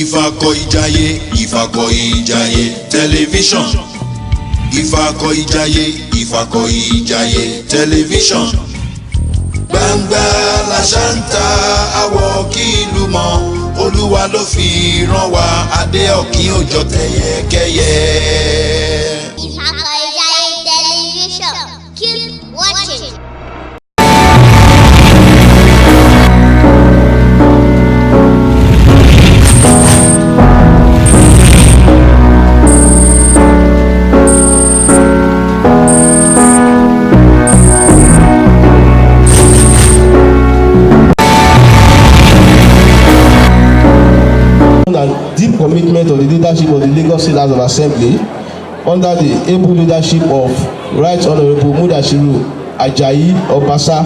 Ìfàkọ̀-ìjayé tẹlifíṣàn. Ìfàkọ̀-ìjayé tẹlifíṣàn. Gbangba làṣàǹtà àwọ̀ kí ìlú mọ̀. Olúwa ló fi rán wa adé ọ̀kín òjò tẹ̀yẹkẹ́yẹ. Ìfàkọ̀-ìjayé tẹlifíṣàn. Keep watching. And deep commitment of the leadership of the Lagos State House of Assembly under the able leadership of Right Honourable Mudashiru Ajayi Obasa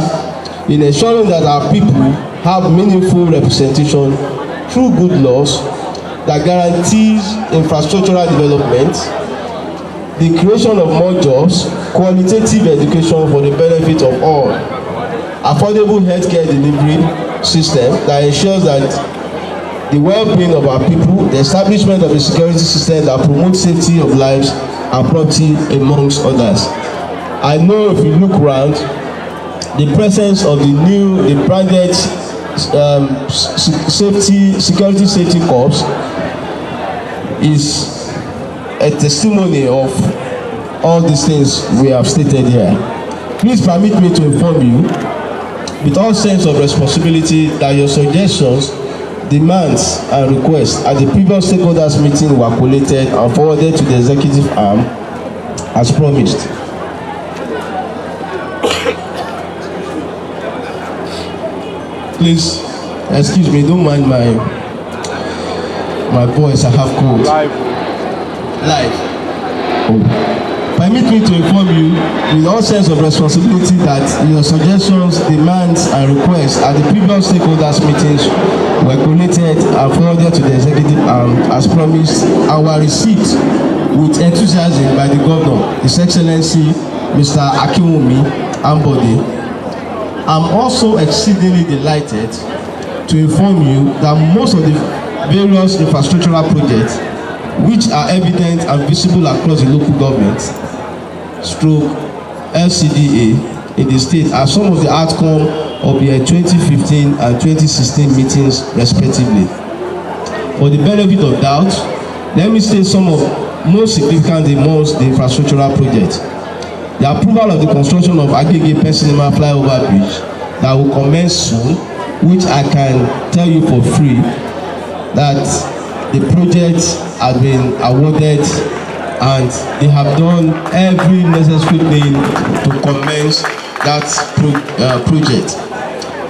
in ensuring that our people have meaningful representation through good laws that guarantees infrastructural development, the creation of more jobs, qualitative education for the benefit of all, affordable healthcare delivery system that ensures that the well-being of our people, the establishment of a security system that promotes safety of lives and property amongst others. I know if you look around, the presence of the branded security safety corps is a testimony of all these things we have stated here. Please permit me to inform you with all sense of responsibility that your suggestions, demands and requests at the previous stakeholders meeting were collated and forwarded to the executive arm as promised. Please excuse me, don't mind my voice, I have cold. Live. Oh. Permit me to inform you with all sense of responsibility that your suggestions, demands and requests at the previous stakeholders meetings were collated and forwarded to the executive arm as promised and were received with enthusiasm by the governor, His Excellency Mr. Akinwumi Ambode. I'm also exceedingly delighted to inform you that most of the various infrastructural projects which are evident and visible across the local government stroke LCDA in the state are some of the outcome of the 2015 and 2016 meetings respectively. For the benefit of doubt, let me state some of most significant amongst the infrastructural projects. The approval of the construction of Agege Pensinema flyover bridge that will commence soon, which I can tell you for free that the project has been awarded and they have done every necessary thing to commence that project.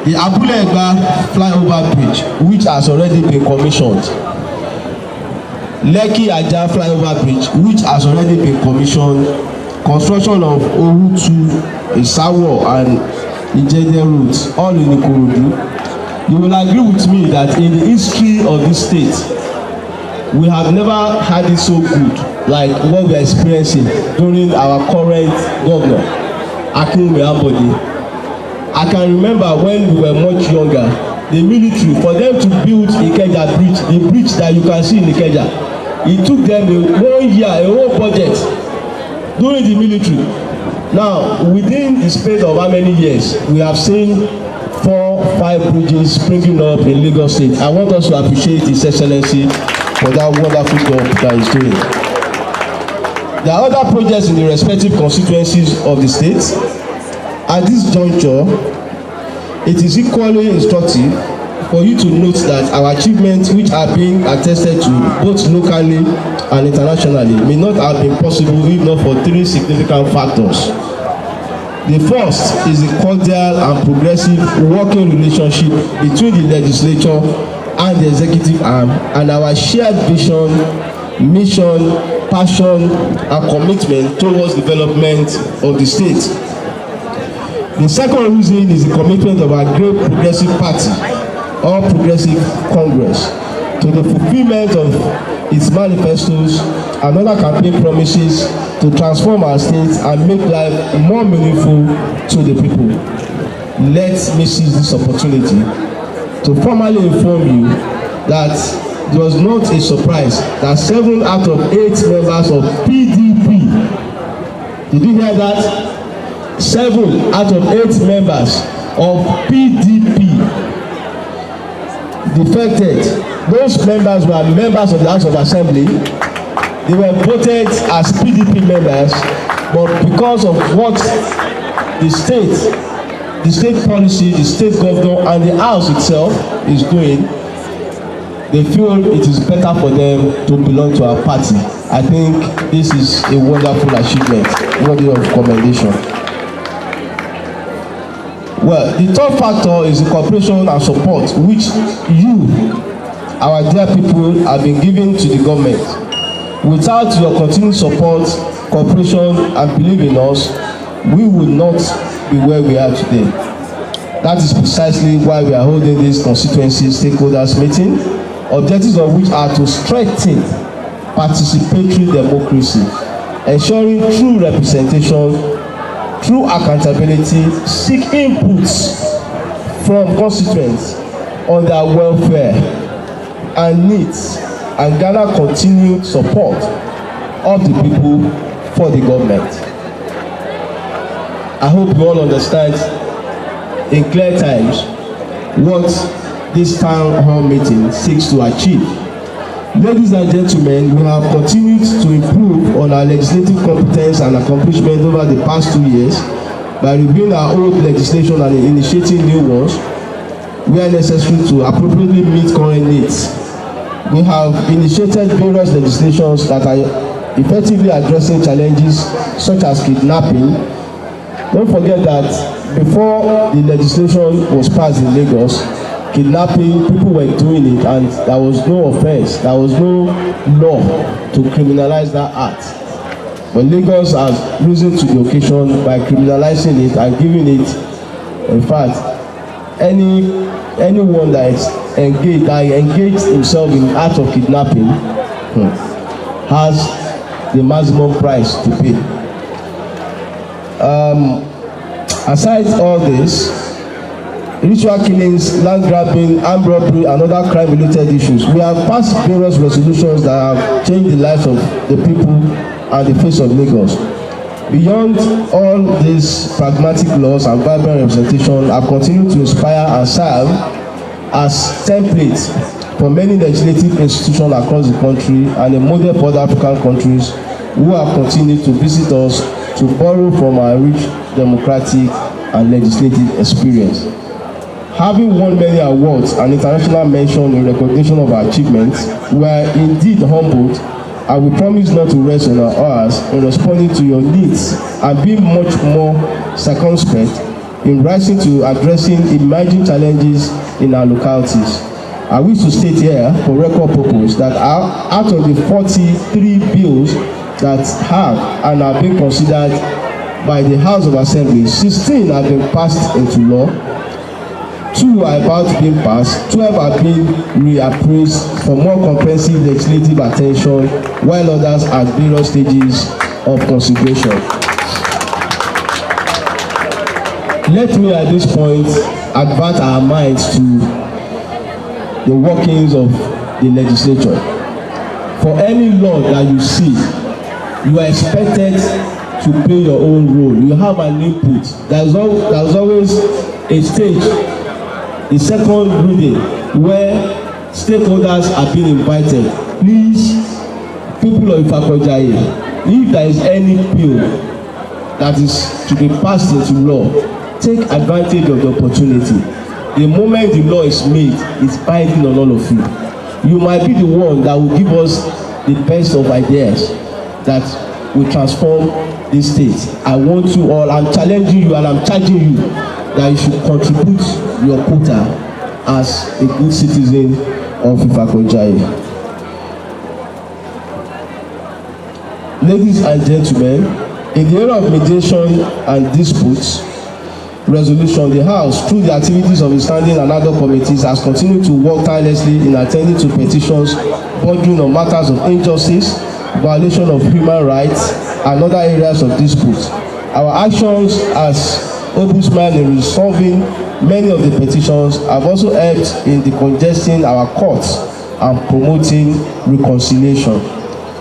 The Abule Egba flyover bridge, which has already been commissioned, Lekki Ajah flyover bridge, which has already been commissioned, construction of Orutu, Isawo and Ijede roads, all in Ikorodu. You will agree with me that in the history of this state, we have never had it so good like what we are experiencing during our current governor, Akinwumi Ambode. I can remember when we were much younger, the military, for them to build Ikeja bridge, the bridge that you can see in Ikeja, it took them 1 year, a whole budget during the military. Now, within the space of how many years, we have seen 4-5 bridges springing up in Lagos State. I want us to appreciate His Excellency for that wonderful job that he's doing. There are other projects in the respective constituencies of the state. At this juncture, it is equally instructive for you to note that our achievements, which are being attested to both locally and internationally, may not have been possible if not for 3 significant factors. The first is the cordial and progressive working relationship between the legislature and the executive arm, and our shared vision, mission, passion and commitment towards development of the state. The second reason is the commitment of our great progressive party, All Progressive Congress, to the fulfillment of its manifestos and other campaign promises to transform our state and make life more meaningful to the people. Let me seize this opportunity to formally inform you that it was not a surprise that 7 out of 8 members of PDP, did you hear that? 7 out of 8 members of PDP defected. Those members were members of the House of Assembly. They were voted as PDP members, but because of what the state policy, the state governor and the house itself is doing, they feel it is better for them to belong to our party. I think this is a wonderful achievement, worthy of commendation. Well, the third factor is the cooperation and support which you, our dear people, have been giving to the government. Without your continued support, cooperation and belief in us, we would not be where we are today. That is precisely why we are holding this constituency stakeholders meeting, objectives of which are to strengthen participatory democracy, ensuring true representation, true accountability, seek inputs from constituents on their welfare and needs, and gather continued support of the people for the government. I hope you all understand in clear times what this town hall meeting seeks to achieve. Ladies and gentlemen, we have continued to improve on our legislative competence and accomplishment over the past 2 years by reviewing our old legislation and initiating new ones where necessary to appropriately meet current needs. We have initiated various legislations that are effectively addressing challenges such as kidnapping. Don't forget that before the legislation was passed in Lagos, kidnapping, people were doing it and there was no offense, there was no law to criminalize that act. But Lagos has risen to the occasion by criminalizing it and giving it, in fact, anyone that is engaged himself in the act of kidnapping has the maximum price to pay. Aside all this, ritual killings, land grabbing, armed robbery and other crime-related issues, we have passed various resolutions that have changed the lives of the people and the face of Lagos. Beyond all these pragmatic laws and vibrant representation are continuing to inspire and serve as templates for many legislative institutions across the country and a model for other African countries who have continued to visit us to borrow from our rich democratic and legislative experience. Having won many awards and international mention in recognition of our achievements, we are indeed humbled and we promise not to rest on our oars in responding to your needs and being much more circumspect in rising to addressing emerging challenges in our localities. I wish to state here for record purpose that out of the 43 bills that have and are being considered by the House of Assembly, 16 have been passed into law, 2 are about to be passed, 12 are being reappraised for more comprehensive legislative attention, while others are at various stages of consideration. Let me at this point advert our minds to the workings of the legislature. For any law that you see, you are expected to play your own role. You have an input. There's always a stage, a second reading, where stakeholders are being invited. Please, people of Ifakojaye, if there is any bill that is to be passed into law, take advantage of the opportunity. The moment the law is made, it's binding on all of you. You might be the one that will give us the best of ideas that will transform this state. I want you all, I'm challenging you and I'm charging you that you should contribute your quota as a good citizen of Ifakojaye. Ladies and gentlemen, in the area of mediation and disputes resolution, the House, through the activities of the standing and other committees, has continued to work tirelessly in attending to petitions bordering on matters of injustice, violation of human rights, and other areas of dispute. Our actions as Ombudsman in resolving many of the petitions have also helped in decongesting our courts and promoting reconciliation.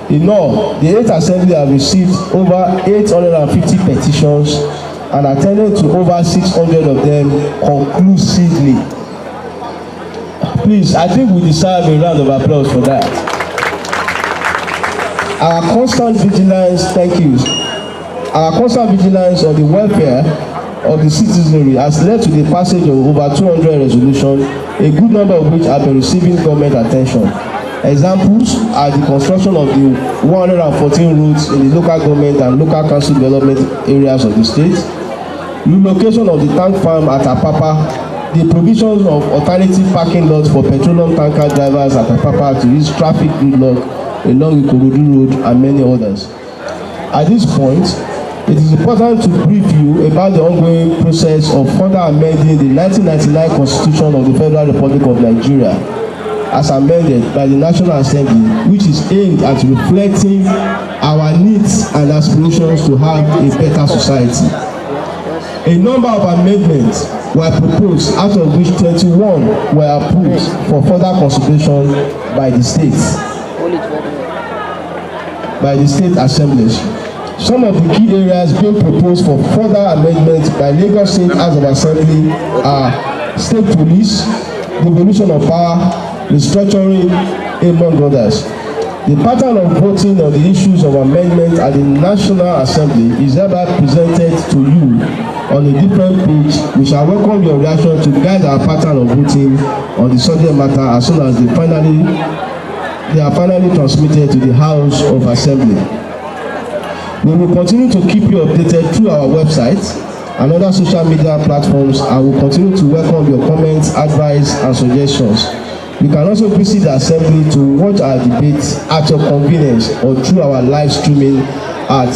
In all, the 8th Assembly have received over 850 petitions and attended to over 600 of them conclusively. Please, I think we deserve a round of applause for that. Our constant vigilance, thank you. Our constant vigilance on the welfare of the citizenry has led to the passage of over 200 resolutions, a good number of which have been receiving government attention. Examples are the construction of the 114 roads in the local government and local council development areas of the state, relocation of the tank farm at Apapa, the provisions of alternative parking lots for petroleum tanker drivers at Apapa to ease traffic gridlock along Ikorodu Road, and many others. At this point, it is important to brief you about the ongoing process of further amending the 1999 Constitution of the Federal Republic of Nigeria, as amended by the National Assembly, which is aimed at reflecting our needs and aspirations to have a better society. A number of amendments were proposed, out of which 21 were approved for further consideration by the states, by the state assemblies. Some of the key areas being proposed for further amendment by Lagos State House of Assembly are state police, devolution of power, restructuring, among others. The pattern of voting on the issues of amendment at the National Assembly is hereby presented to you on a different page. We shall welcome your reaction to guide our pattern of voting on the subject matter as soon as they are finally transmitted to the House of Assembly. We will continue to keep you updated through our website and other social media platforms, and will continue to welcome your comments, advice, and suggestions. You can also visit the Assembly to watch our debates at your convenience or through our live streaming at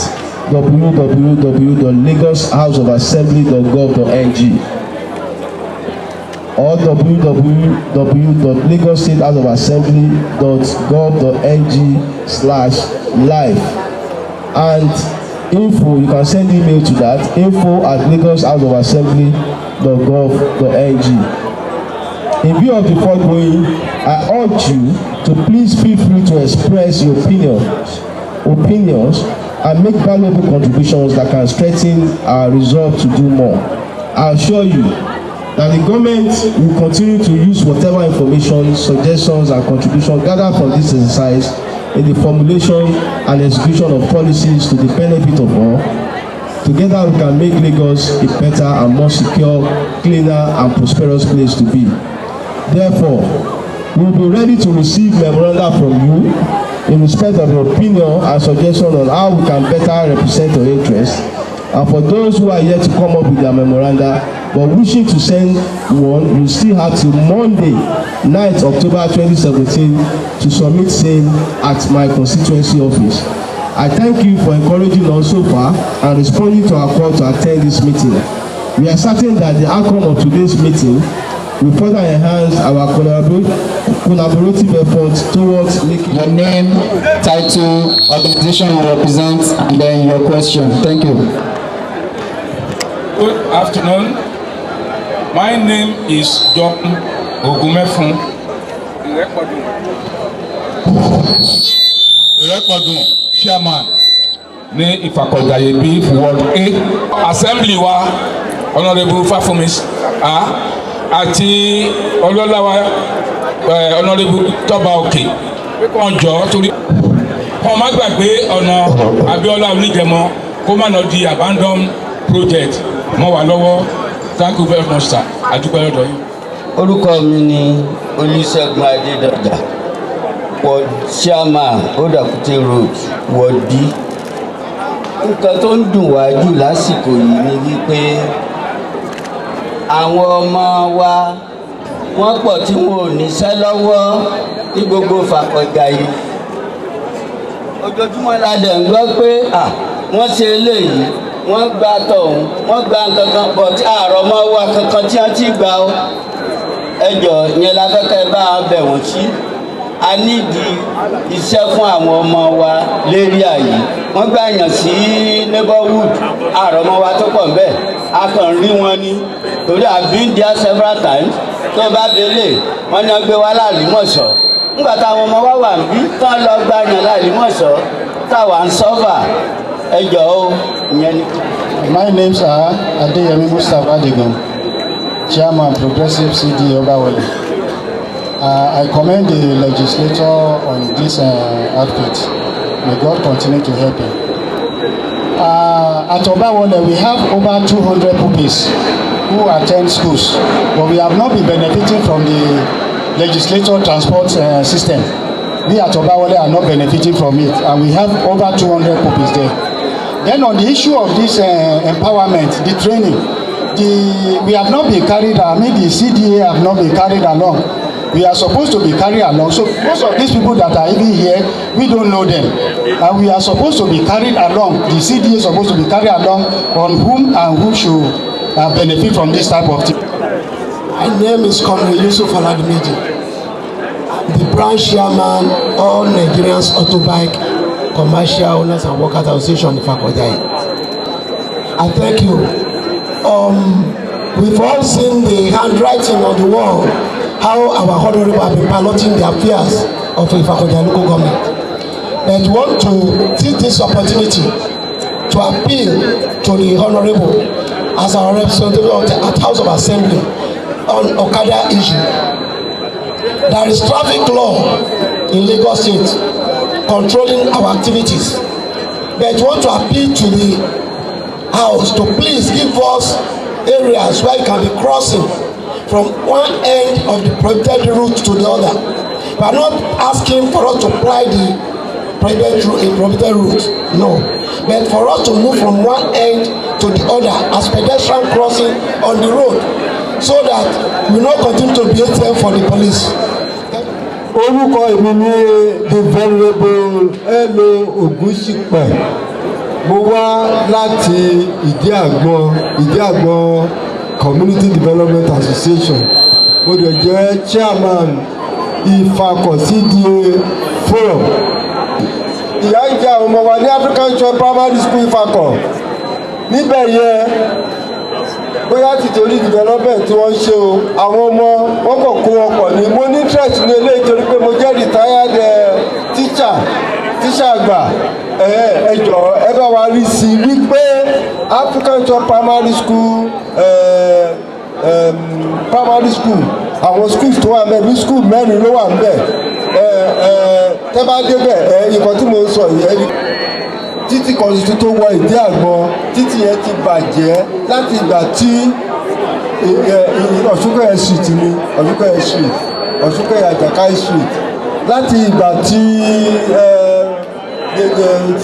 www.lagoshouseofassembly.gov.ng or www.lagosstate-house-of-assembly.gov.ng/live. And info, you can send email to that, info@lagoshouseofassembly.gov.ng. In view of the foregoing, I urge you to please feel free to express your opinions and make valuable contributions that can strengthen our resolve to do more. I assure you that the government will continue to use whatever information, suggestions, and contributions gathered from this exercise in the formulation and execution of policies to the benefit of all. Together we can make Lagos a better and more secure, cleaner, and prosperous place to be. Therefore, we will be ready to receive memoranda from you in respect of your opinion and suggestion on how we can better represent your interests. And for those who are yet to come up with their memoranda but wishing to send one, you still have till Monday, 9th October 2017 to submit same at my constituency office. I thank you for encouraging us so far and responding to our call to attend this meeting. We are certain that the outcome of today's meeting will further enhance our collaborative efforts towards making your name, title, organization you represent, and then your question. Thank you. Good afternoon. My name is John Ogumefun. Ìrẹ́pọ̀dùn chairman ní Ìfàkọ̀jàyè bí Ward A. Assembly wa Honourable Fáfúnmi àti ọlọ́láwa Honourable Tọ́ba Òkè wọ́n jọ torí wọ́n má gbàgbé ọ̀nà Abíọ́lá Oníjẹmọ kó má lọ di abandon project mọ́ wa lọ́wọ́. Thank you very much, sir. Adúpẹ́ lọ́dọ̀ yín. Orúkọ mi ni Olúṣẹ́gun Adédọ̀jà, Ward Chairman Odakute Road, Ward B. Nǹkan tó ń dùn wá jù lásìkò yìí ni wípé àwọn ọmọ wa wọ́n pọ̀ tí wọn ò níṣẹ́ lọ́wọ́ ní gbogbo Ìfàkọ̀jàyè. Ojoojúmọ́ la dẹ̀ ń gbọ́ pé wọ́n ṣe eléyìí, wọ́n gba tọ̀hún, wọ́n gba nǹkankan bọ̀ tí àárọ̀ mọ́ wa kankan tí wọ́n ti gbà ó. Ẹjọ́ yẹn la fẹ́ kẹ́ bá bẹ̀ wọ́n sí. A nídìí iṣẹ́ fún àwọn ọmọ wa lérí àyè. Wọ́n gbà yàn sí neighborhood, àárọ̀ mọ́ wa tó pọ̀ bẹ́ẹ̀. A kàn rí wọn ní torí I've been there several times. Tó bá délé, wọ́n ní wọ́n gbé wá láàlúmọ̀ṣọ́. nígbà táwọn ọmọ wa wà bí tán lọ gba yàn láìlímọ̀ṣọ́ táwa ń sọ́fà ẹjọ́ o ìyẹn ni. My names are Adeyemi Mustapha Adigun, Chairman Progressive CD Obawale. I commend the legislator on this outfit. May God continue to help him. At Obawale, we have over 200 pupils who attend schools, but we have not been benefiting from the legislature transport system. We at Obawale are not benefiting from it, and we have over 200 pupils there. Then on the issue of this empowerment, the training, we have not been carried, the CDA have not been carried along. We are supposed to be carried along. So most of these people that are even here, we don't know them. And we are supposed to be carried along. The CDA is supposed to be carried along on whom and who should benefit from this type of thing. My name is Comrade Yusuf Aladimiji. The branch chairman of Nigerians Autobike Commercial Owners and Workers Association in Ifakojaye. I thank you. We've all seen the handwriting on the wall, how our honorable have been piloting the affairs of Ifakojaye local government. But we want to take this opportunity to appeal to the honorable as our representative at House of Assembly on Okada issue. There is traffic law in Lagos State controlling our activities, but we want to appeal to the House to please give us areas where you can be crossing from one end of the prohibited route to the other. We are not asking for us to apply the prohibited route, no, but for us to move from one end to the other as pedestrian crossing on the road, so that we not continue to be ATM for the police. Orúkọ èmi ni the venerable Elo Ogunṣipe. Mo wá láti Ìdí Àgbọn Community Development Association. Mo dẹ̀ jẹ́ chairman Ifako CDA Forum. Ìyá ń jẹ àwọn ọmọ wa ní African Church Primary School Ifako. Níbẹ̀ yẹn bóyá tìtorí development tí wọ́n ṣe o, àwọn ọmọ wọn kò kó wọn pọ̀ ní. Mo ní interest ní eléyìí torí pé mo jẹ́ retired teacher àgbà. Ẹ jọ̀ọ́ ẹ bá wa rí sí wípé African Church Primary School àwọn schools tó wà ńbẹ̀ ní school mẹ́rin ló wà ńbẹ̀. Tẹ́ bá débẹ̀ nǹkan tí mo ń sọ yìí títí kan tuntun tó wọ Ìdí Àgbọn títí yẹn ti bàjẹ́ láti ìgbà tí Ọ̀ṣunkẹ̀yẹ street ni Ọ̀ṣunkẹ̀yẹ street Ọ̀ṣunkẹ̀yẹ Àjàkáyé street láti ìgbà tí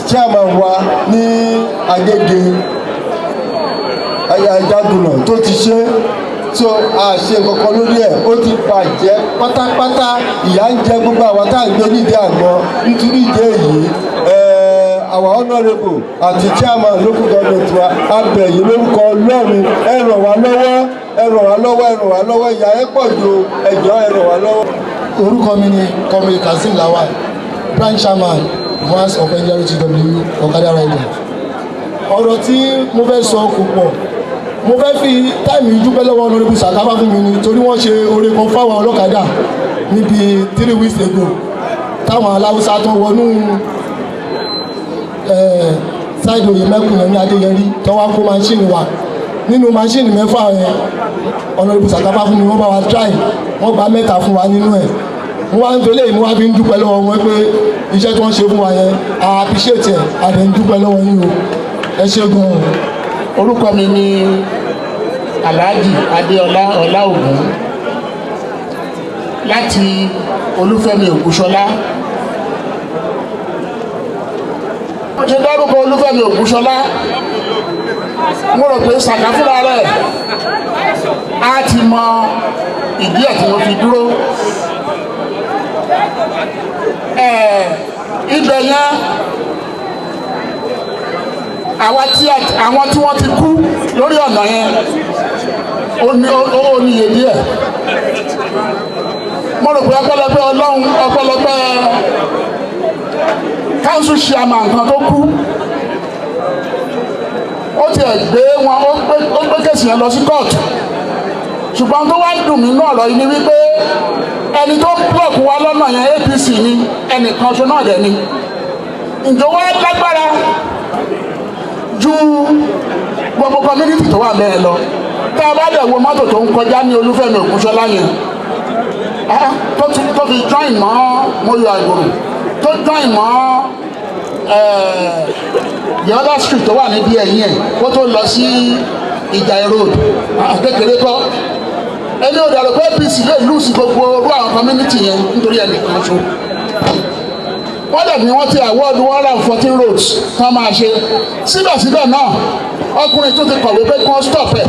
chairman wa ní Agége Àjàgùnà tó ti ṣe so àṣe kankan lórí ẹ̀ ó ti bàjẹ́ pátápátá. Ìyà ń jẹ gbogbo àwọn tá à ń gbé ní Ìdí Àgbọn nítorí ìdí èyí our honourable àti chairman local government wa abẹ̀yìn lórúkọ Ọlọ́run ẹ ràn wá lọ́wọ́ ìyà ẹ pọ̀ ju ẹjọ́ ẹ ràn wá lọ́wọ́. Orúkọ mi ni Comrade Kazeem Lawal, branch chairman Voice of NJRTW Okada Riding. Ọ̀rọ̀ tí mo fẹ́ sọ kò pọ̀, mo fẹ́ fi táìmù ìdúpẹ́ lọ́wọ́ honourable Sakafa fún mi ni torí wọ́n ṣe oore kan fáwọn ọlọ́kadà níbi 3 weeks ago táwọn aláwùsá tó wọnú ṣáìdì Oyèmẹ́kùn yẹn ní Adéyẹrí tó wá kó máṣíìnì wa nínú máṣíìnì mẹ́fà yẹn honourable Sakafa fún mi wọ́n bá wa try wọ́n gba 3 fún wa nínú ẹ̀. Mo wá ń fi eléyìí mo wá fi ń dúpẹ́ lọ́wọ́ wọn pé iṣẹ́ tí wọ́n ṣe fún wa yẹn a appreciate ẹ̀ a dẹ̀ ń dúpẹ́ lọ́wọ́ yín o, ẹ ṣé gan-an. Orúkọ mi ni Alhaji Adéọlá Ọláògùn láti Olúfẹ́mi Ògúnṣọlá. Mo ṣe dárúkọ Olúfẹ́mi Ògúnṣọlá, mo rò pé Sàká fúnra rẹ̀ á ti mọ ìdí ẹ̀ tí wọ́n fi dúró. Ibẹ̀ yẹn àwọn tí wọ́n ti kú lórí ọ̀nà yẹn ó níye díẹ̀. Mo rò pé ọpẹ́lọpẹ́ Ọlọ́run, ọpẹ́lọpẹ́ council chairman kan tó kú, ó ti ẹ̀ gbé wọn ó gbé kèsì yẹn lọ sí court. Ṣùgbọ́n tó wá dùn mí náà lọ yìí ni wípé ẹni tó blọọkù wa lọ́nà yẹn APC ni ẹnìkan ṣo náà dẹ̀ ni ǹjọ́ wá lágbára ju gbogbo community tó wà bẹ́ẹ̀ lọ tá a bá dẹ̀ wo mọ́tò tó ń kọjá ní Olúfẹ́mi Ògúnṣọlá yẹn tó fi join mọ́ Mọ́yọ̀ Àgbòrò tó join mọ́ the other street tó wà níbi ẹ̀yìn ẹ̀ kó tó lọ sí Ìjàyè road kékeré kọ́ ẹni ò dàrú pé APC lè lùsì gbogbo orú àwọn community yẹn nítorí ẹnìkan ṣo wọ́n dẹ̀ ní wọ́n ti award 114 roads kan máa ṣe síbẹ̀síbẹ̀ náà ọkùnrin tó ti kọ̀wé pé kán stop ẹ̀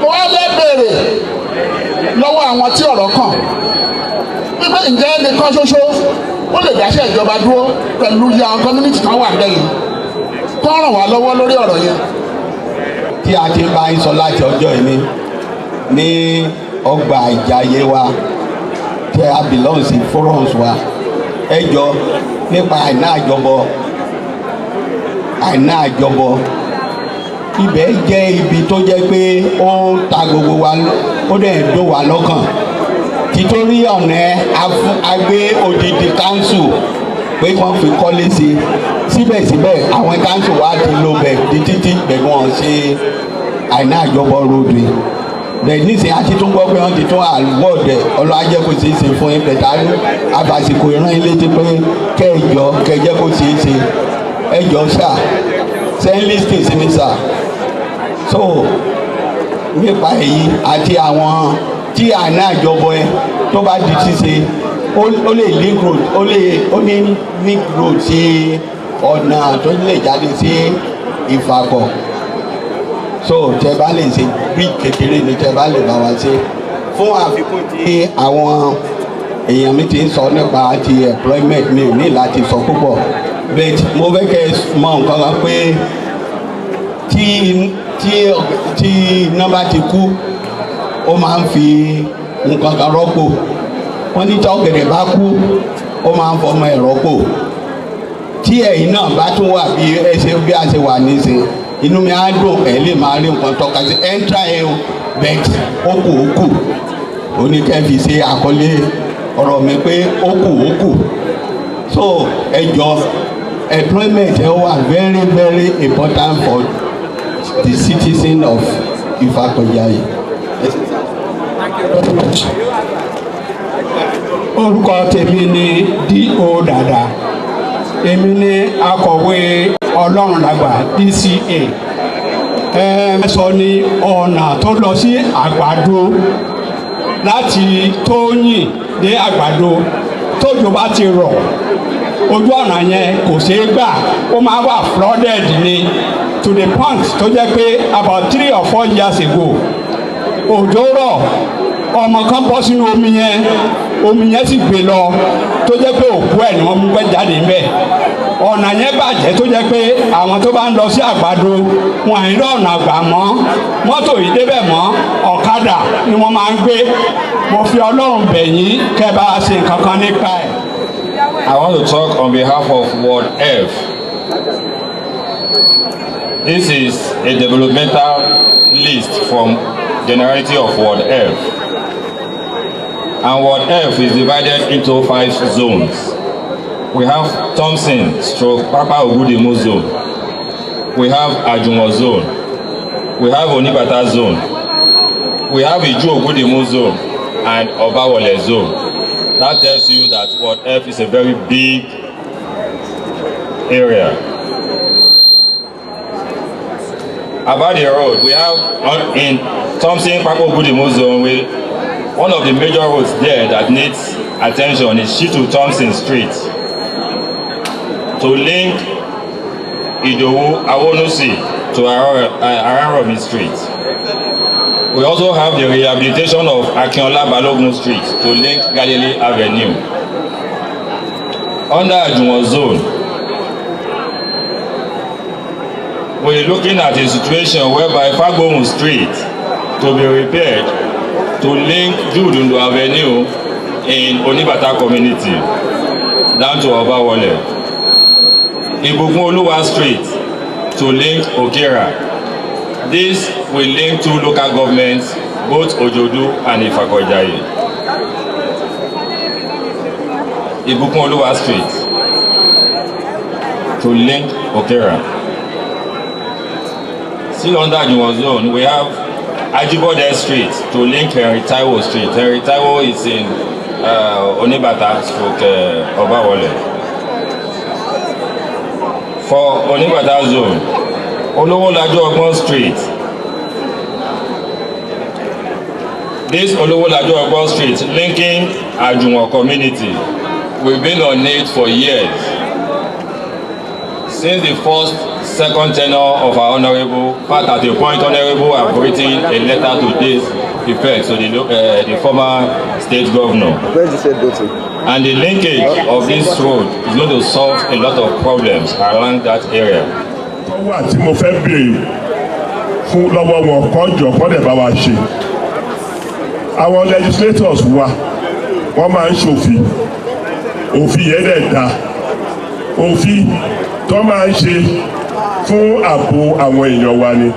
mo wá fẹ́ béèrè lọ́wọ́ àwọn tí ọ̀rọ̀ kàn wípé ǹjẹ́ ẹnìkan ṣoṣo ó lè dáṣẹ́ ìjọba dúró pẹ̀lú iye àwọn community kan wà lẹ́yìn tó ràn wá lọ́wọ́ lórí ọ̀rọ̀ yẹn. tí a ti bá ń sọ láti ọjọ́ ìní ní ọgbà Ìjàyè wa tí a belong sí forums wa ẹ jọ nípa àìná àjọbọ ibẹ̀ jẹ́ ibi tó jẹ́ pé ó ta gbogbo wa ó dẹ̀ dó wa lọ́kàn títorí ọ̀nà agbé odidi council pé wọ́n fi kọ́lé sí síbẹ̀síbẹ̀ àwọn council wa ti lo bẹ̀ títí gbẹ̀gbọ́n ṣe àìná àjọbọ road bẹ́ẹ̀ nísìnyí a ti tún gbọ́ pé wọ́n ti tún àwọ̀dẹ̀ ọlọ́àjẹ́ kò ṣeé ṣe fún yín bẹ̀tà àbàsìkò ìran ilé ti pé kẹjẹ kò ṣeé ṣe ẹjọ́ sà sẹ́ńlísítì sí mi sà so nípa èyí àti àwọn tí àná àjọbọ ẹ tó bá di ṣíṣe ó lè link road ó ní link road sí ọ̀nà tó lè jáde sí Ìfàkọ̀ so tẹ bá lè ṣe bíi kékeré ni tẹ bá lè bá wa ṣe fún àfikún tí àwọn èèyàn mi ti ń sọ nípa ti employment mi ò ní láti sọ púpọ̀ but mo fẹ́ kẹ́ mọ̀ nǹkan kan pé tí iná bá ti kú ó máa ń fi nǹkan kan rọ́pò wọ́n ní tí ọ̀gẹ̀dẹ̀ bá kú ó máa ń fọmọ ẹ̀ rọ́pò tí ẹ̀yin náà bá tún wà bí a ṣe wà nísìnyí inú mi á dùn ẹ lè máa rí nǹkan tọ́ka sí ẹ́ńtrà ẹ̀ o bẹ́ẹ̀ ó kù oníkẹ́ fi ṣe àkọlé ọ̀rọ̀ mi pé ó kù so ẹ jọ employment ẹ wà very very important for the citizen of Ìfàkọ̀jayé. orúkọ tèmi ni D.O. Dada èmi ni akọ̀wé Ọlọ́run lágbà DCA sọ ní ọ̀nà tó lọ sí Àgbàdo láti Tóyìn dé Àgbàdo tójò bá ti rọ̀ ojú ọ̀nà yẹn kò ṣeé gbà ó máa wà flooded ni to the point tó jẹ́ pé about 3 or 4 years ago òjò rọ̀ ọmọ kan bọ́ sínú omi yẹn sì gbé lọ tó jẹ́ pé òkú ẹ̀ ni wọ́n mú gbé jáde ńbẹ̀ ọ̀nà yẹn bàjẹ́ tó jẹ́ pé àwọn tó bá ń lọ sí Àgbàdo wọn àìrí ọ̀nà àgbà mọ́ mọ́tò yìí débẹ̀ mọ́ ọ̀kadà ni wọ́n máa ń gbé mo fi Ọlọ́run bẹ̀ yín kẹ́ bá a ṣe nǹkan kan nípa ẹ̀. I want to talk on behalf of Ward F. This is a developmental list from generality of Ward F. And Ward F is divided into 5 zones. We have Thompson/Papa Ogudemu zone. We have Ajumo zone. We have Onibata zone. We have Iju Ogudemu zone and Obawole zone. That tells you that Ward F is a very big area. About the road, we have in Thompson/Papa Ogudemu zone, one of the major roads there that needs attention is Shitu Thompson Street to link Idowu Awonusi to Araromi Street. We also have the rehabilitation of Akinola Balogun Street to link Galilee Avenue. Under Ajumo zone, we're looking at a situation whereby Fagbohun Street to be repaired to link Judundu Avenue in Onibata community down to Obawole. Ibukun Oluwa Street to link Okera. This will link 2 local governments both Ojodu and Ifakojaye. Ibukun Oluwa Street to link Okera. Still under Ajuwon zone, we have Ajibode Street to link Henry Taiwo Street. Henry Taiwo is in Onibata / Obawole. For Onibata zone, Olowolaju Ogbon Street. This Olowolaju Ogbon Street linking Ajuwon community. We've been on it for years. Since the second tenure of our Honorable, but at a point Honorable have written a letter to this effect to the former state governor. Where's the state go-to? And the linkage of this road is going to solve a lot of problems around that area. Wà tí mo fẹ́ béèrè fún lọ́wọ́ wọn kọ́jọ kọ́dẹ̀ bá wa ṣe. Àwọn legislators wa wọ́n máa ń ṣòfin. Òfin yẹn dẹ̀ da. Òfin tó máa ń ṣe fún ààbò àwọn èèyàn wa ni.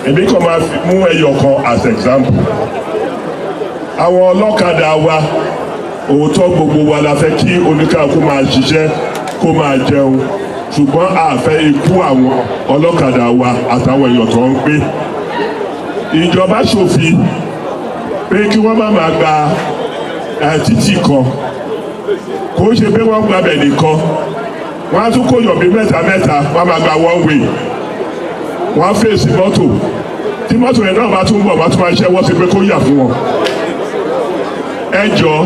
Èmi kàn máa mú ẹyọ kan as example. Àwọn ọlọ́kadà wa òótọ́ gbogbo wa la fẹ́ kí oníkàkú máa ṣiṣẹ́ kó máa jẹun. Ṣùgbọ́n a fẹ́ ikú àwọn ọlọ́kadà wa àtàwọn èèyàn tó ń gbé. Ìjọba ṣòfin pé kí wọ́n má máa gba títì kan. Kò ṣe pé wọ́n gba bẹ̀ nìkan. Wọ́n á tún kó yọ̀bí mẹ́ta wọ́n máa gba one way. Wọ́n á fèsì mọ́tò. Tí mọ́tò yẹn náà bá tún bọ̀ wọ́n tún máa ṣẹ́wọ́ sí pé kó yà fún wọn. Ẹ jọ̀ọ́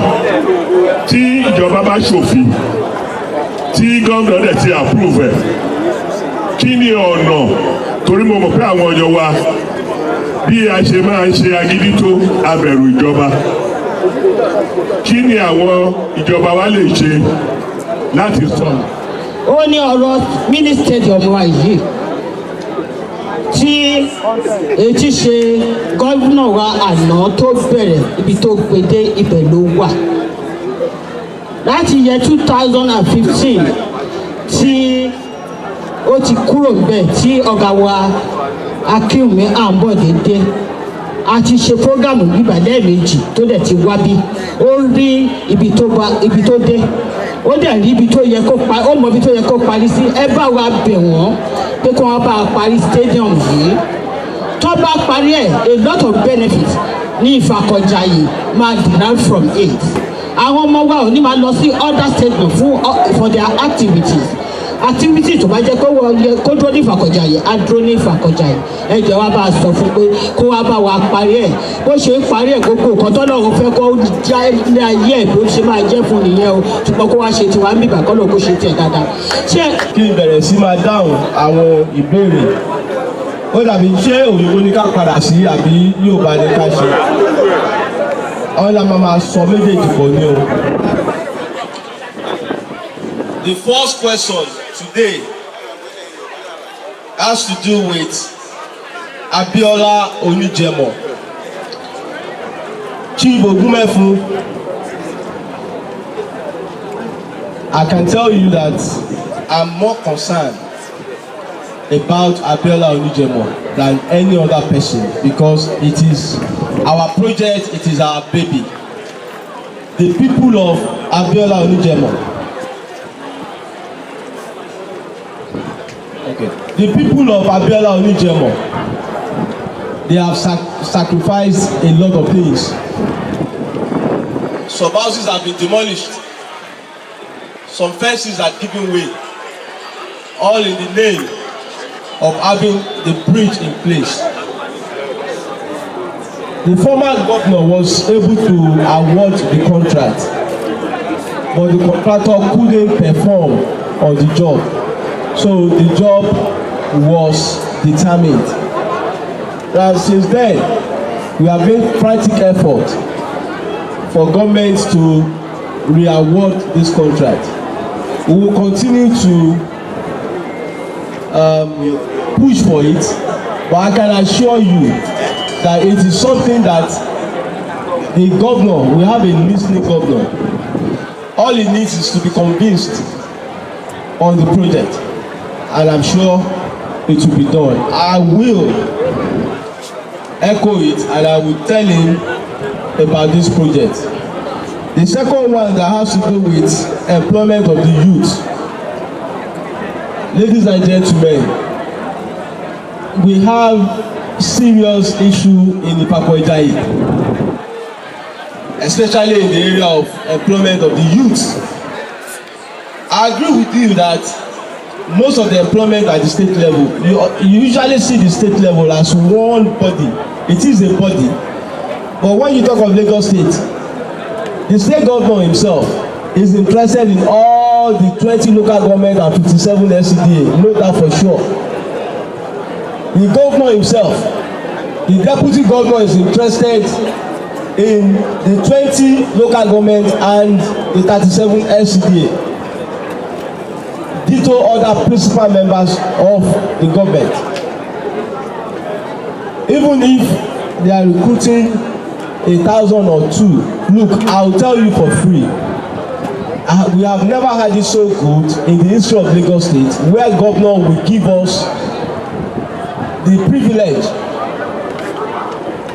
tí ìjọba bá ṣòfin tí gómìnà dẹ̀ ti approve ẹ̀ kí ni ọ̀nà torí mo mọ̀ pé àwọn ọ̀yọ́ wa bí a ṣe máa ń ṣe agídí tó abẹ̀rù ìjọba kí ni àwọn ìjọba wa lè ṣe láti sọ. Ó ní ọ̀rọ̀ mini stadium wa yìí tí etí ṣe gómìnà wa àná tó bẹ̀rẹ̀ ibi tó gbé ibẹ̀ ló wà. Láti yẹ 2015 tí ó ti kúrò níbẹ̀ tí ọ̀gá wa Akínwùmí Àǹbọ̀dé dé a ti ṣe prógámù bíbà lẹ́ẹ̀mejì tó dẹ̀ ti wá bí ó rí ibi tó dé ó dẹ̀ rí ibi tó yẹ kó parí ó mọ ibi tó yẹ kó parí sí ẹ bá wa bẹ̀ wọ́n pé kí wọ́n bá parí stadium yìí tó bá parí ẹ̀ a lot of benefits ní Ìfàkọ̀jàyè máa derive from it. Àwọn ọmọ wa ò ní máa lọ sí other state for their activities tó bá jẹ́ pé wọ́n yẹ kó dúró ní Ìfàkọ̀jàyè á dúró ní Ìfàkọ̀jàyè ẹ jẹ́ wá bá a sọ fún pé kó wá bá wa parí ẹ̀ bó ṣe ń parí ẹ̀ gbogbo nǹkan tọ́lọ́run fẹ́ kó já ilé ayé ẹ̀ bó ṣe máa jẹ́ fún nìyẹn o ṣùgbọ́n kó wá ṣe tiwa ń bìbà kọ́ ló kó ṣe tiẹ̀ dáadáa. Kí n bẹ̀rẹ̀ sí máa dáhùn àwọn ìbéèrè ó dàbí ṣé òyìnbó ní ká padà sí àbí Yorùbá ní ká ṣe ọ̀la máa sọ méjèèjì pọ̀ ní o. The first question today has to do with Abiola Onijemo. Chief Ogumefun, I can tell you that I'm more concerned about Abiola Onijemo than any other person because it is our project, it is our baby. The people of Abiola Onijemo. Okay. The people of Abiola Onijemo, they have sacrificed a lot of things. Some houses have been demolished. Some fences are giving way. All in the name of having the bridge in place. The former governor was able to award the contract, but the contractor couldn't perform on the job. So the job was determined. And since then, we have made frantic effort for government to re-award this contract. We will continue to push for it, but I can assure you that it is something that the governor, we have a listening governor. All he needs is to be convinced on the project, and I'm sure it will be done. I will echo it and I will tell him about this project. The second one that has to do with employment of the youth. Ladies and gentlemen, we have serious issue in Ipako Ijaye, especially in the area of employment of the youth. I agree with you that most of the employment at the state level, you usually see the state level as one body. It is a body. But when you talk of Lagos State, the state governor himself is interested in all the 20 local government and 57 LCDA. Know that for sure. The governor himself, the deputy governor is interested in the 20 local government and the 37 LCDA. Ditto other principal members of the government. Even if they are recruiting 1,000 or 2, look, I'll tell you for free. We have never had it so good in the history of Lagos State, where governor will give us the privilege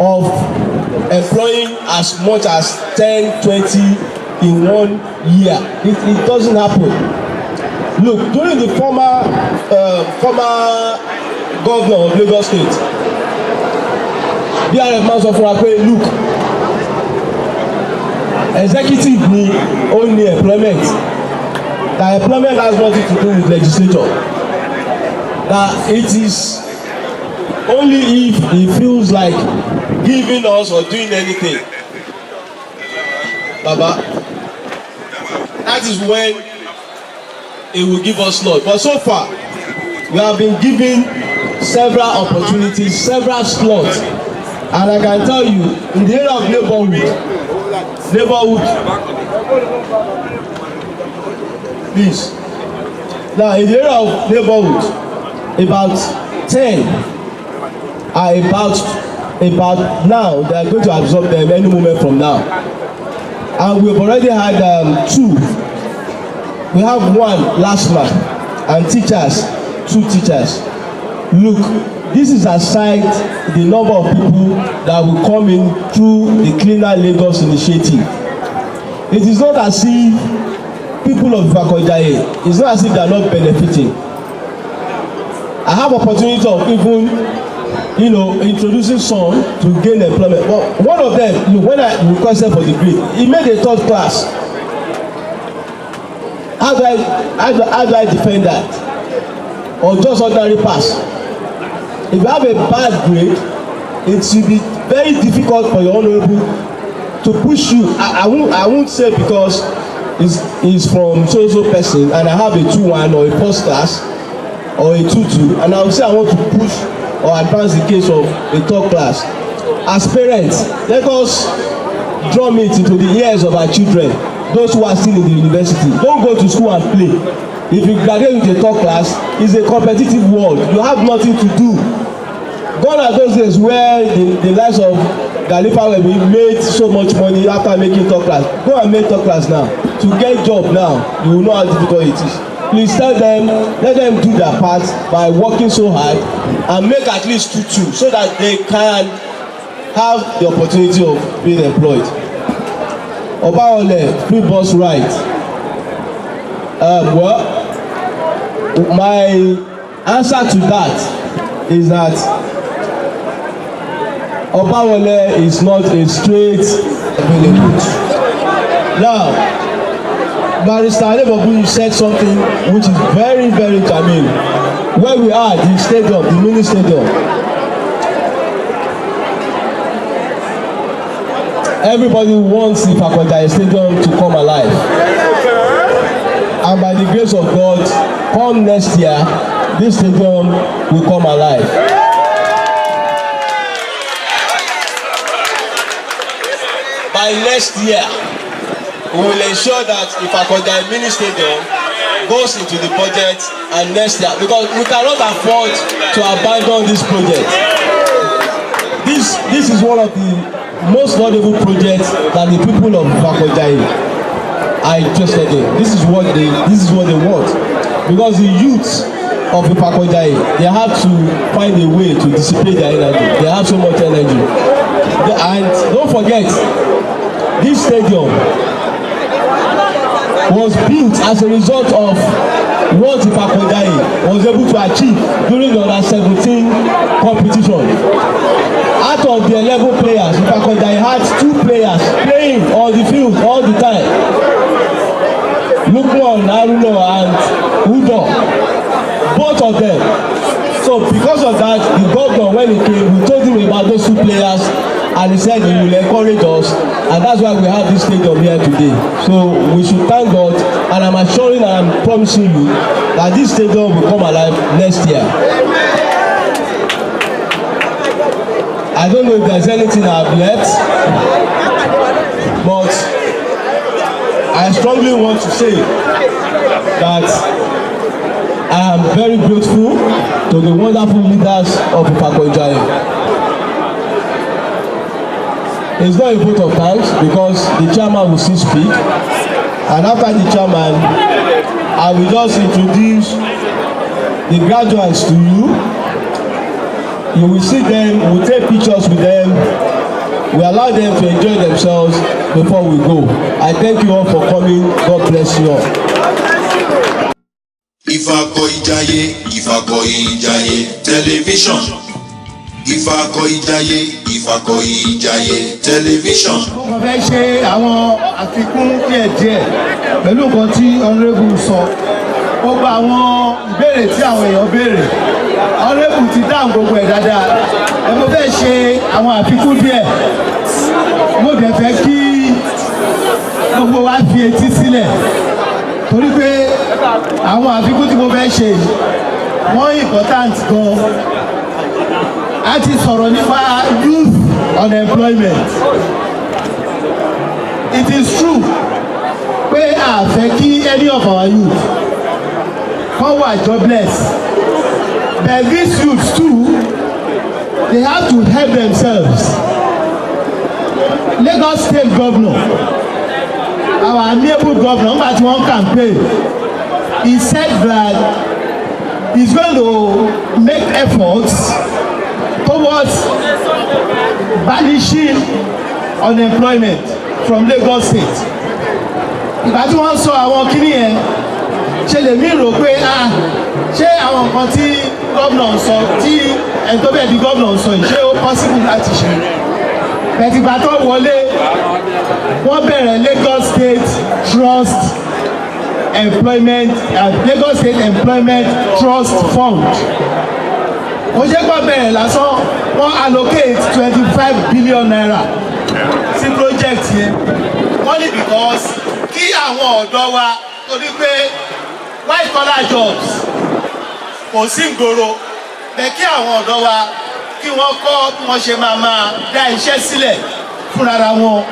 of employing as much as 10, 20 in 1 year. It doesn't happen. Look, during the former governor of Lagos State, BRF man sọ fún wa pé look, executive ni only employment, that employment has nothing to do with legislature, that it is only if he feels like giving us or doing anything, Baba, that is when he will give us slot. But so far we have been given several opportunities, several slots, and I can tell you in the area of neighborhood, please, now in the area of neighborhood, about 10 are about now, they are going to absorb them any moment from now, and we have already had 2. We have 1 last month, and teachers, 2 teachers. Look, this is aside the number of people that will come in through the Cleaner Lagos initiative. It is not as if people of Ipako Ijaye, it's not as if they are not benefiting. I have opportunity of even, introducing some to gain employment. But one of them, look, when I requested for the grade, he made a 3rd class. How do I defend that? Or just ordinary pass? If you have a bad grade, it will be very difficult for your honorable to push you. I won't say because it's from so person and I have a 2-1 or a 1st class or a 2-2, and I will say I want to push or advance the case of a 3rd class. As parents, let us drum it into the ears of our children. Those who are still in the university, don't go to school and play. If you graduate with a 3rd class, it's a competitive world. You have nothing to do. Gone are those days where the likes of Galifa will be made so much money after making 3rd class. Go and make 3rd class now. To get job now, you will know how difficult it is. Please tell them, let them do their part by working so hard and make at least 2-2 so that they can have the opportunity of being employed. Obawole, free bus ride. Well, my answer to that is that Obawole is not a straight available. Now, Barrister Adebobu said something which is very, very germane. Where we are, the stadium, the mini stadium. Everybody wants the Ipako Ijaye Stadium to come alive. And by the grace of God, come next year, this stadium will come alive. By next year, we will ensure that Ipako Ijaye mini stadium goes into the budget and next year, because we cannot afford to abandon this project. This is one of the most valuable projects that the people of Ipako Ijaye are interested in. This is what they want, because the youth of Ifakojaye, they have to find a way to dissipate their energy. They have so much energy. And don't forget, this stadium was built as a result of what Ifakojaye was able to achieve during the under-17 competition. Out of the 11 players, Ifakojaye had 2 players playing on the field all the time. Lukman, Aruno and Udo, both of them. So because of that, the governor, when he came, we told him about those 2 players, and he said he will encourage us, and that's why we have this stadium here today. So we should thank God, and I'm assuring and I'm promising you that this stadium will come alive next year. I don't know if there's anything I've left, but I strongly want to say that I am very grateful to the wonderful leaders of Ifakojaye. It's not a vote of thanks because the chairman will still speak, and after the chairman, I will just introduce the graduates to you. You will see them, we will take pictures with them, we allow them to enjoy themselves before we go. I thank you all for coming. God bless you all. Ifakojaye television. Ifakojaye television. Mo fẹ́ ṣe àwọn àfikún díẹ̀díẹ̀ pẹ̀lú nǹkan tí honourable sọ. Ó gba àwọn ìbéèrè tí àwọn èèyàn béèrè. Honourable ti dáhùn gbogbo ẹ̀ dáadáa. Mo fẹ́ ṣe àwọn àfikún díẹ̀. Mo dẹ̀ fẹ́ kí gbogbo wa fi etí sílẹ̀. Torí pé àwọn àfikún tí mo fẹ́ ṣe wọ́n important gan. A ti sọ̀rọ̀ nípa youth unemployment. It is true pé a fẹ́ kí any of our youth come wà jobless, but these youths too, they have to help themselves. Lagos State Governor, our amiable governor, nígbà tí wọ́n campaign, he said that he's going to make efforts towards banishing unemployment from Lagos State. Ìgbà tí wọ́n sọ àwọn kíní yẹn, ṣe lè mí rò pé ṣé àwọn nǹkan tí gómìnà ń sọ, tí ẹni tó bẹ̀ di gómìnà ń sọ yìí, ṣé ó possible láti ṣe? Bẹ̀tìgbà tó wọlé, wọ́n bẹ̀rẹ̀ Lagos State Trust Employment Lagos State Employment Trust Fund. Ó ṣe kọ́ bẹ̀rẹ̀ lásán, wọ́n allocate 25 billion naira sí project yẹn. Wọ́n ní because kí àwọn ọ̀dọ́ wa torí pé white collar jobs kò sí ìgboro, bẹ́ẹ̀ kí àwọn ọ̀dọ́ wa kí wọ́n kọ́ bí wọ́n ṣe máa dá iṣẹ́ sílẹ̀ fúnra wọn.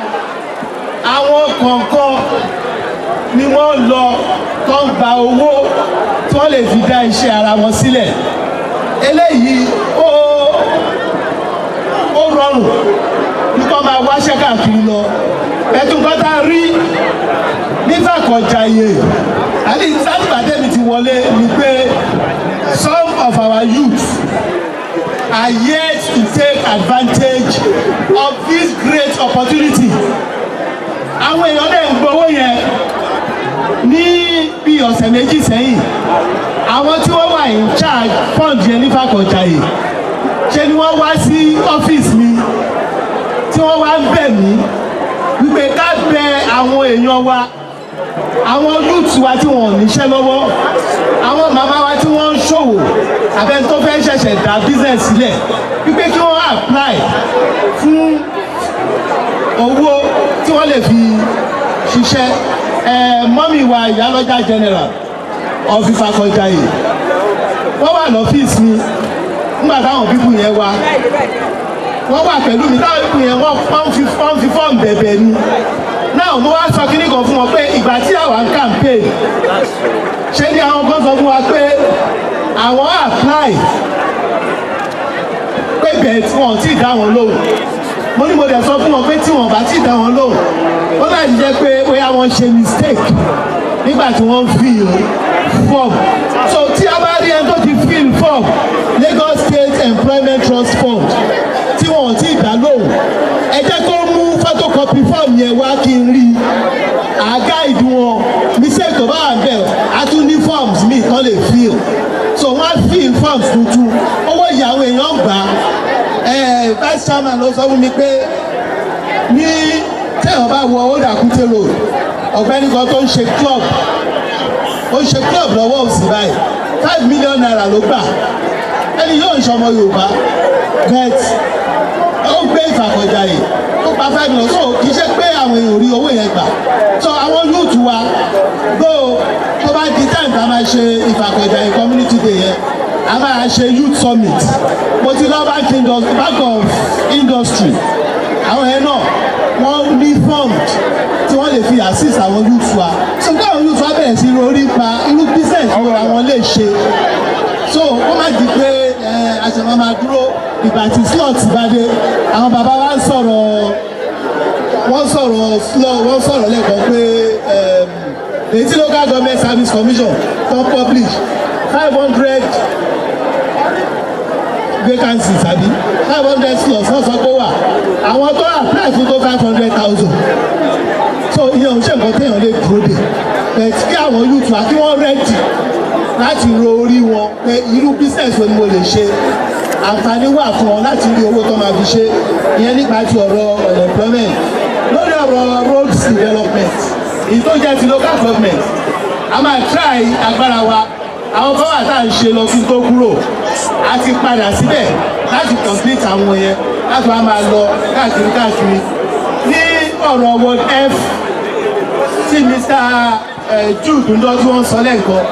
Àwọn kọ̀ọ̀kan ni wọ́n lọ tó ń gba owó tí wọ́n lè fi dá iṣẹ́ ara wọn sílẹ̀. Eléyìí ó rọrùn nípa máa wáṣẹ́ káàkiri lọ. Ẹ̀tún kan tá a rí nífàkọ̀jàyè àti sátìbàdẹ́mi ti wọlé ni pé some of our youth are yet to take advantage of this great opportunity. Àwọn èèyàn dẹ̀ ń gbowó yẹn ní bí ọ̀sẹ̀ méjì sẹ́yìn. Àwọn tí wọ́n wà in charge fund yẹn nífàkọ̀jàyè ṣe ni wọ́n wá sí ọ́fíìsì mi tí wọ́n wá ń bẹ̀ mí wípé ká bẹ àwọn èèyàn wa, àwọn youth wa tí wọ́n ò níṣẹ́ lọ́wọ́, àwọn màmá wa tí wọ́n ń ṣòwò àbẹ́ni tó fẹ́ ṣẹ̀ṣẹ̀ dá business sílẹ̀ wípé kí wọ́n apply fún owó tí wọ́n lè fi ṣiṣẹ́. Mọ́mì wa ìyálọ́jà general of Ifakojaye wọ́n wà lọ́fíìsì mi nígbà táwọn pípù yẹn wá, wọ́n wà pẹ̀lú mi táwọn pípù yẹn wọ́n fi fọ́ọ̀mù bẹ̀bẹ̀ ni. Náà mo wá sọ kíní kan fún wọn pé ìgbà tí àwa ń campaign ṣé ní àwọn kan sọ fún wa pé àwọn apply pé bẹ́ẹ̀ tí wọ́n ti dá wọn lóhùn. Mo ní mo dẹ̀ sọ fún wọn pé tí wọ́n bá ti dá wọn lóhùn, ó láti jẹ́ pé bóyá wọ́n ṣe mistake nígbà tí wọ́n fi fọ́ọ̀mù so tí a bá rí ẹni tó ti fill form Lagos State Employment Trust Fund tí wọn ò tí ì dá lóhùn ẹ jẹ́ kó mú photocopy form yẹn wá kí n rí àgá ìdú wọn mistake tó bá wà bẹ́ẹ̀ a tún ní forms míì tán lè fill so wọ́n á fill forms tuntun owó ìyàwó èèyàn gbà vice chairman ló sọ fún mi pé ní tẹ́wọ̀n bá wọ Old Akute road ọ̀gbẹ́ni kan tó ń ṣe club lọ́wọ́ òsì báyìí 5 million naira ló gbà ẹni yóò ń ṣọmọ Yorùbá bet ó gbé Ìfàkọ̀jàyè ó pa 5 million so kì í ṣe pé àwọn èèyàn rí owó yẹn gbà so àwọn youth wa gbó tó bá di time tá a máa ṣe Ìfàkọ̀jàyè community day yẹn a máa ṣe youth summit mo ti lọ bank of industry àwọn yẹn náà wọ́n ní formed tí wọ́n lè fi assist àwọn youth wa so kí àwọn youth wa bẹ̀rẹ̀ sí orí pa irú business wo àwọn lè ṣe so wọ́n má di pé àṣẹwọ́n máa dúró ìgbà tí slot bá dé àwọn bàbá wa ń sọ̀rọ̀ wọ́n sọ̀rọ̀ lẹ́kọ̀ọ́ pé èyí tí local government service commission tó publish 500 vacancies àbí 500 slots wọ́n sọ pé wà àwọn tó apply fún tó 500,000 so ìyẹn ò ṣe nǹkan téèyàn lè dúró dè but kí àwọn youth wa kí wọ́n ready láti ro orí wọn pé irú business wo ni mo lè ṣe àǹfààní wà fún wọn láti rí owó tó máa fi ṣe ìyẹn nípa ti ọ̀rọ̀ unemployment lórí ọ̀rọ̀ roads development èyí tó jẹ́ ti local government a máa try agbára wa àwọn kan wà tá à ń ṣe lọ sí tó kúrò a ti padà síbẹ̀ láti complete àwọn yẹn láti wá máa lọ káàkiri ní ọ̀rọ̀ world f tí Mr. Jude ń dọ́jú wọn sọ lẹ́ẹ̀kan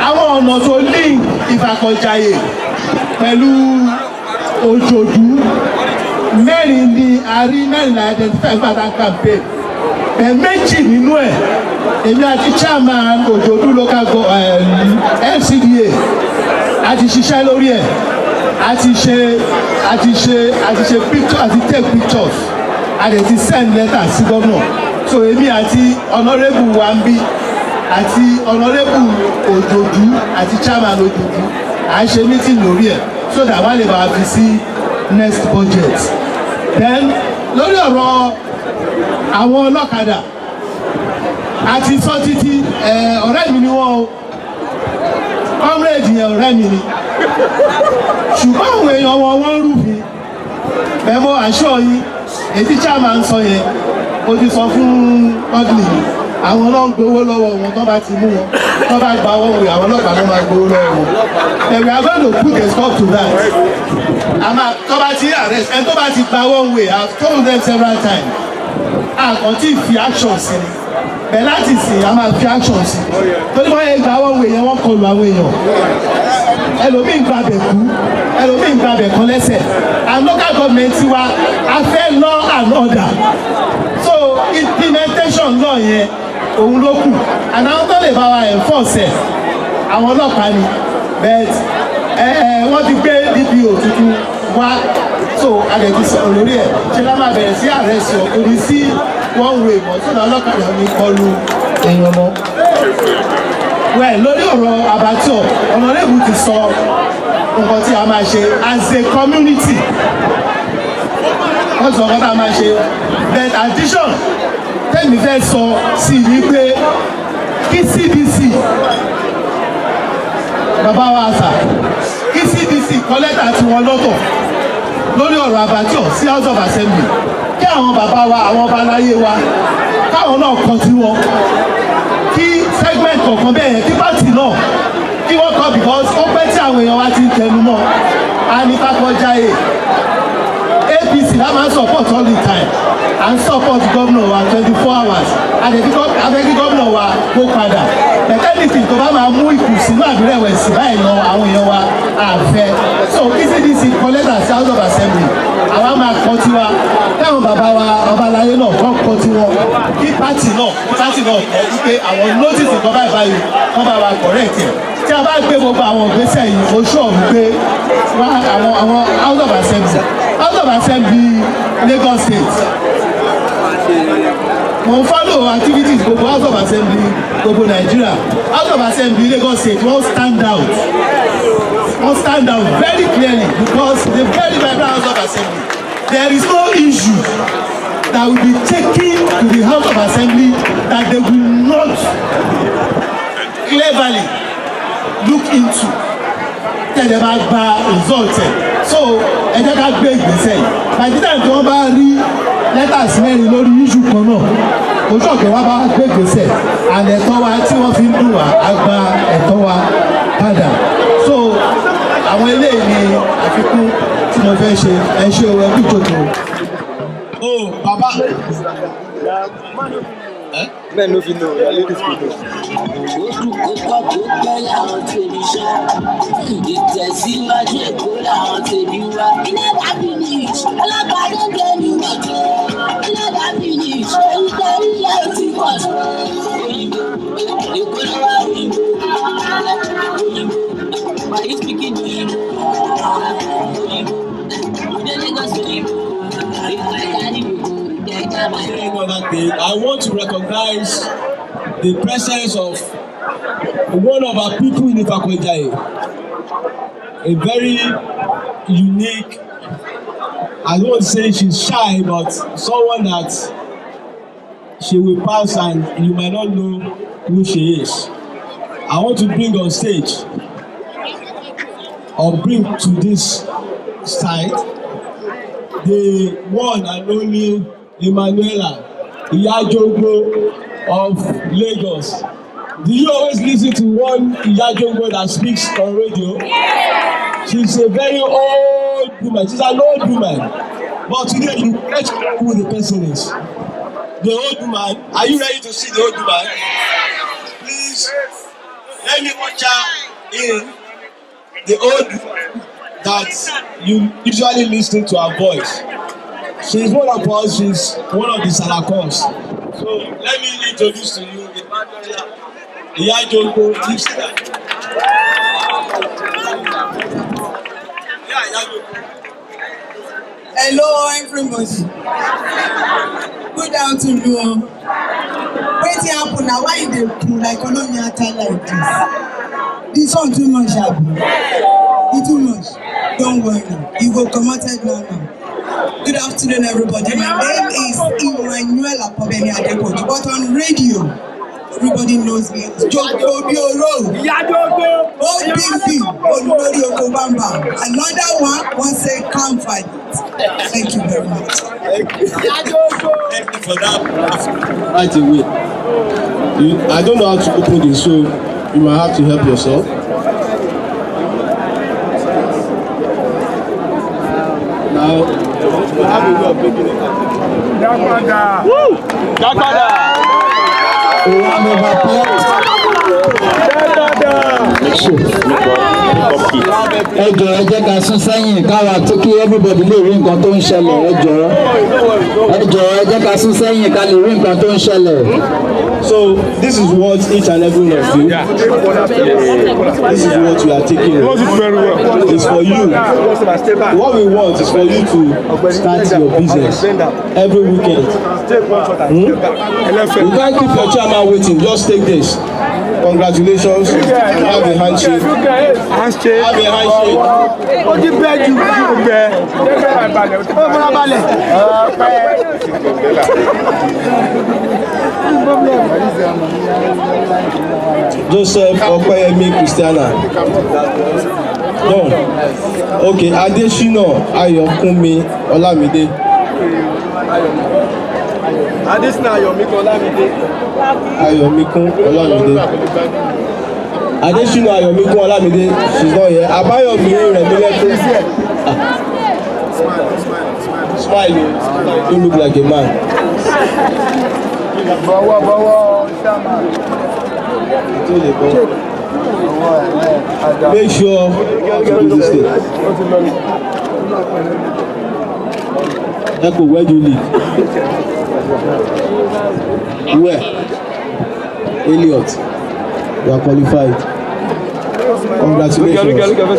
àwọn ọ̀nà tó link Ìfàkọ̀jàyè pẹ̀lú Òjòdú mẹ́rin ni a rí mẹ́rin náà identify father campaign méjì nínú ẹ̀ èmi àti chairman Òjòdú local LCDA a ti ṣiṣẹ́ lórí ẹ̀ a ti ṣe picture àti take pictures a dẹ̀ ti send letter sí gómìnà so èmi àti honourable Wambi àti honourable Òjòdú àti chairman Òjòdú à ń ṣe meeting lórí ẹ̀ so that wọ́n lè bá a fi sí next budget then lórí ọ̀rọ̀ àwọn ọlọ́kadà àti sọ títí ọ̀rẹ́ mi ni wọ́n o comrade yẹn ọ̀rẹ́ mi ni ṣùgbọ́n àwọn èèyàn wọ́n rúfin mẹ́mọ́ àṣọ yín èyí chairman sọ yẹn ó ti sọ fún ọ́dìlì àwọn náà ń gbowó lọ́wọ́ wọn tó bá ti mú wọn tó bá gba owó wẹ̀ àwọn ọlọ́pàá náà máa gbowó lọ́wọ́ wọn and we are going to put a stop to that àmà tó bá ti arrest ẹni tó bá ti gba one way I have told them several times àkàntì fi action sí ni bẹ́ẹ̀ láti sìn a máa fi action sí torí wọ́n yẹ gba one way yẹn wọ́n kọlu àwọn èèyàn ẹlòmíì gba bẹ̀ kú ẹlòmíì gba bẹ̀ kan lẹ́sẹ̀ and local government wa a fẹ́ law and order so implementation law yẹn òun ló kù and àwọn tó lè bá wa enforce ẹ̀ àwọn ọlọ́pàá ni but wọ́n ti gbé DPO tuntun wá so àdẹ̀tí sọ̀rọ̀ lórí ẹ̀ ṣe lá máa bẹ̀rẹ̀ sí arrest ọ̀ kò ní sí one way mọ̀ tó náà ọlọ́kadà ní kọlu èèyàn mọ́. well lórí ọ̀rọ̀ Abattoir Honorable ti sọ nǹkan tí a máa ṣe as a community wọ́n sọ nǹkan tí a máa ṣe but addition tẹ́mi fẹ́ sọ sí i pé kí CDC bàbá wa sà kí CDC kọ lẹ́tà tí wọ́n lọ́tọ̀ lórí ọ̀rọ̀ Abattoir sí House of Assembly kí àwọn bàbá wa àwọn ọba aláyé wa káwọn náà kọ sí wọn kí segment kọ̀ọ̀kan bẹ́ẹ̀ yẹn kí pàtì náà kí wọ́n kọ́ because ó pẹ́ tí àwọn èèyàn wa ti ń tẹnu mọ́ a ní Ìfàkọ̀jàyè APC la máa ń support all the time and support governor wa 24 hours àdẹ̀kí governor wa kó padà ẹ̀kẹ́nìtì tó bá máa mú ìkùnsínú àbírẹ̀wẹ̀sì báyìí lọ àwọn èèyàn wa àfẹ́ so ECDC kọ lẹ́tà sí House of Assembly àwa máa kọ tiwa táwọn bàbá wa ọba aláyé náà kọ́ kọ tiwọn kí pátì náà kọ wípé àwọn notice nǹkan báyìí wọ́n bá wa correct ẹ̀ tí a bá gbé gbogbo àwọn ìgbésẹ̀ yìí oṣù ọ̀hún pé àwọn House of Assembly Lagos State mo follow activities gbogbo house of assembly gbogbo Nigeria house of assembly Lagos state wọ́n stand out very clearly because the very vibrant house of assembly there is no issue that will be taken to the house of assembly that they will not cleverly look into tẹ̀lé bá gba result ẹ̀ so ẹ jẹ́ ká gbé ìgbésẹ̀ yìí by the time tí wọ́n bá rí letters mẹ́rin lórí issue kan náà ojú ọ̀gẹ̀ wa bá gbé ìgbésẹ̀ and ẹ̀tọ́ wa tí wọ́n fi ń dùn wá á gba ẹ̀tọ́ wa padà so àwọn eléyìí ni àfikún tí mo fẹ́ ṣe ẹ ṣe o ẹ kú ìjòkó. o bàbá men no fit know na ladies fit know. ìtẹ̀síwájú èkó làwọn tèmi wá. iná dàbí ní ìṣó ọlọ́pàá gbẹ̀mí wájú. iná dàbí ní ìṣó ìtẹ̀rí ẹ̀ ti pọ̀ jù. òyìnbó èkó ló wá òyìnbó. òyìnbó wàyí speaking òyìnbó. òyìnbó ìdílé Lagos òyìnbó. I want to recognize the presence of one of our people in Ifako-Ijaye, a very unique, I don't want to say she's shy, but someone that she will pass and you might not know who she is. I want to bring on stage or bring to this side the one and only Emmanuela Iyajogbo of Lagos. Do you always listen to one Iyajogbo that speaks on radio? She's a very old woman. She's an old woman. But today you get who the person is. The old woman. Are you ready to see the old woman? Please let me watch her in the old woman that you usually listen to her voice. She's one of us, she's one of the Salakos. So let me introduce to you Emmanuela Iyajogbo. Hello everybody. Good afternoon. Wetin happen na why you dey pull like colonial time like this? This one too much abi? E too much? Don't worry, you go comot now. Good afternoon, everybody. My name is Emmanuela Pobeni Adepoju, but on radio, everybody knows me as Jogbo Bioro. OBB, Olori Okobamba. Another one say come fight it. Thank you very much. Thank you for that. Right away. I don't know how to open this, so you might have to help yourself. Now, we have a way of making it. Woo! ẹ jọ̀ọ́ ẹ jẹ́ ká sún sẹ́yìn káwa tó kí everybody lè rí nǹkan tó ń ṣẹlẹ̀ ẹ jọ̀ọ́ ẹ jẹ́ ká sún sẹ́yìn ká lè rí nǹkan tó ń ṣẹlẹ̀. So this is what each and every one of you, this is what you are taking. It's for you. What we want is for you to start your business every weekend. You can't keep your chairman waiting. Just take this. Congratulations. Have a handshake. Have a handshake. Joseph Opeyemi Christiana. Done. Okay, Adesina Ayokunmi Olamide. Adesina Ayomikun Olamide. Ayomikun Olamide. Adesina Ayomikun Olamide. She's not here. Abayomi Remilekun. Smile. You look like a man. Make sure to do this thing. Echo, where do you live? Where? Elliot. You are qualified. Congratulations. Look at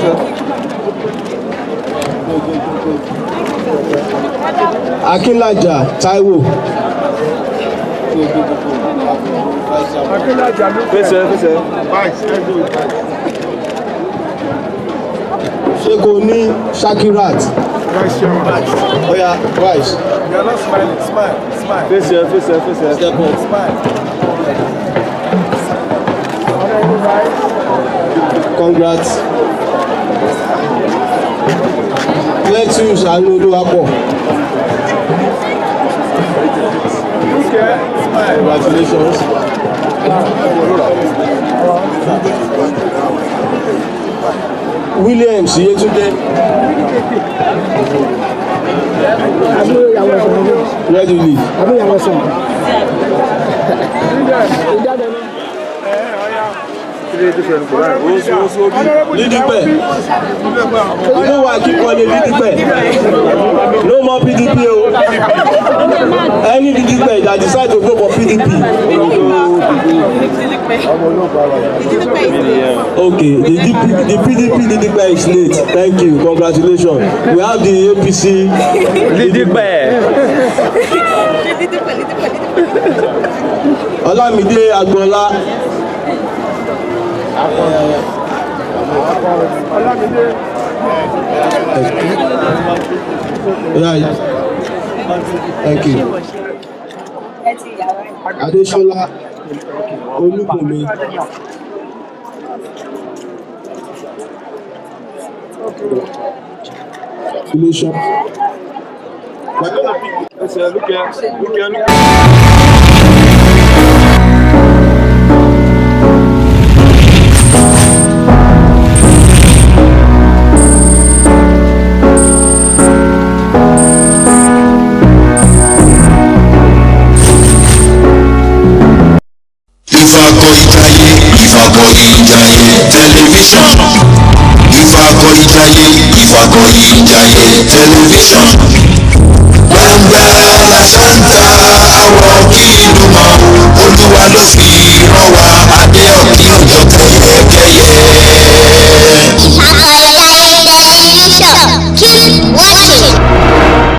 Akinlaja Taiwo. ṣé kò ní Shakirat? Oya, vice. You are not smiling. Smile. Smile. Face here, face here, face here. Step up. Smile. Congrats. Cletus Anuoluwapo. Congratulations. Williams Yetunde. Where do you live? Lidipe. You know why I keep calling Lidipe? No more PDP. Any Lidipe that decide to go for PDP. Okay, the PDP Lidipe is late. Thank you. Congratulations. We have the APC Lidipe. Olamide Agbola. Yeah. Thank you. Adesola Olúbùnmi. Relation. Look here. Television. Ìfàkọ̀ìjàyè television. Gbangba làṣàǹtà àwọ̀ ìlú mọ̀. Olúwa ló fi rán wa adé ọ̀kí ọjọ́ kẹyẹkẹyẹ. Ìfàkọ̀ìjàyè television. Keep